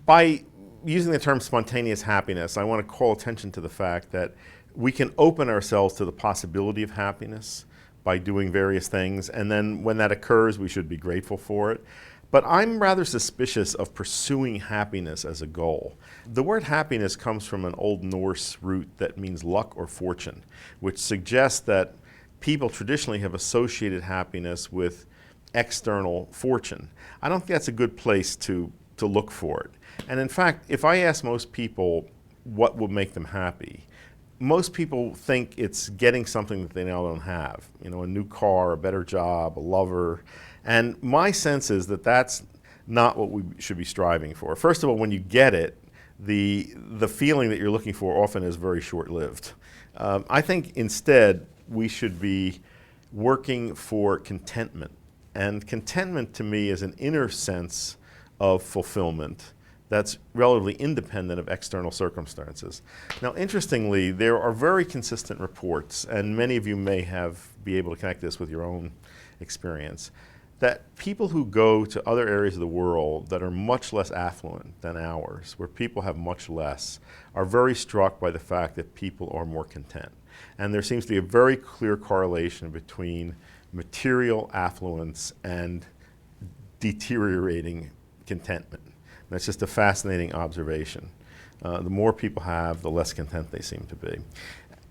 By using the term spontaneous happiness, I want to call attention to the fact that we can open ourselves to the possibility of happiness by doing various things, and then when that occurs, we should be grateful for it. But I'm rather suspicious of pursuing happiness as a goal. The word happiness comes from an Old Norse root that means luck or fortune, which suggests that people traditionally have associated happiness with external fortune. I don't think that's a good place to look for it. And in fact, if I ask most people what would make them happy, most people think it's getting something that they now don't have. You know, a new car, a better job, a lover. And my sense is that that's not what we should be striving for. First of all, when you get it, the feeling that you're looking for often is very short-lived. I think instead we should be working for contentment. And contentment to me is an inner sense of fulfillment that's relatively independent of external circumstances. Now, interestingly, there are very consistent reports, and many of you may be able to connect this with your own experience, that people who go to other areas of the world that are much less affluent than ours, where people have much less, are very struck by the fact that people are more content. And there seems to be a very clear correlation between material affluence and deteriorating contentment. That's just a fascinating observation. The more people have, the less content they seem to be.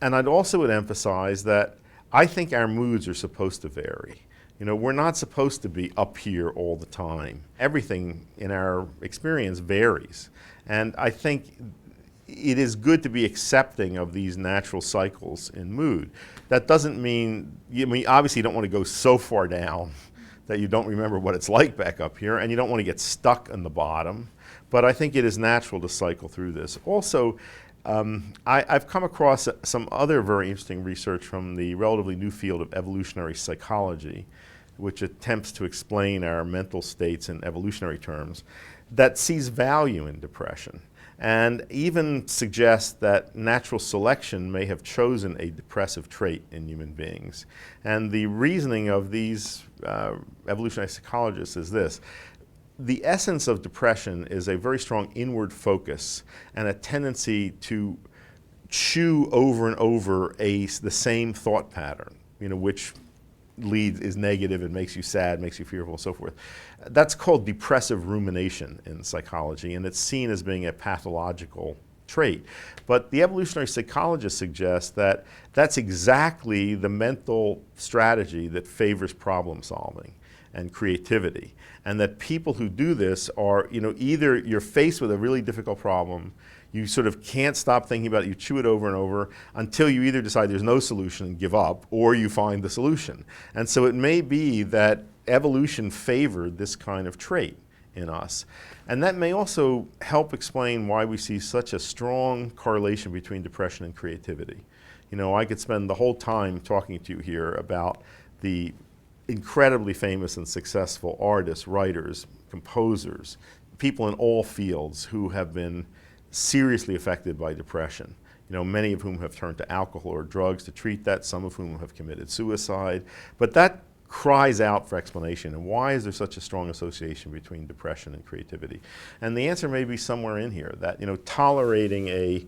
And I'd also would emphasize that I think our moods are supposed to vary. You know, we're not supposed to be up here all the time. Everything in our experience varies. And I think it is good to be accepting of these natural cycles in mood. That doesn't mean, obviously you don't want to go so far down that you don't remember what it's like back up here, and you don't want to get stuck in the bottom. But I think it is natural to cycle through this. Also, I've come across some other very interesting research from the relatively new field of evolutionary psychology, which attempts to explain our mental states in evolutionary terms, that sees value in depression, and even suggests that natural selection may have chosen a depressive trait in human beings. And the reasoning of these evolutionary psychologists is this: the essence of depression is a very strong inward focus and a tendency to chew over and over the same thought pattern, which is negative and makes you sad, makes you fearful, and so forth. That's called depressive rumination in psychology, and it's seen as being a pathological trait. But the evolutionary psychologists suggest that that's exactly the mental strategy that favors problem solving and creativity, and that people who do this are, either you're faced with a really difficult problem, you sort of can't stop thinking about it, you chew it over and over until you either decide there's no solution and give up, or you find the solution. And so it may be that evolution favored this kind of trait in us. And that may also help explain why we see such a strong correlation between depression and creativity. I could spend the whole time talking to you here about the incredibly famous and successful artists, writers, composers, people in all fields who have been seriously affected by depression. Many of whom have turned to alcohol or drugs to treat that, some of whom have committed suicide. But that cries out for explanation. And why is there such a strong association between depression and creativity? And the answer may be somewhere in here, that tolerating a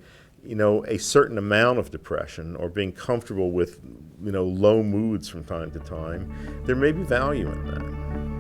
certain amount of depression or being comfortable with low moods from time to time, there may be value in that.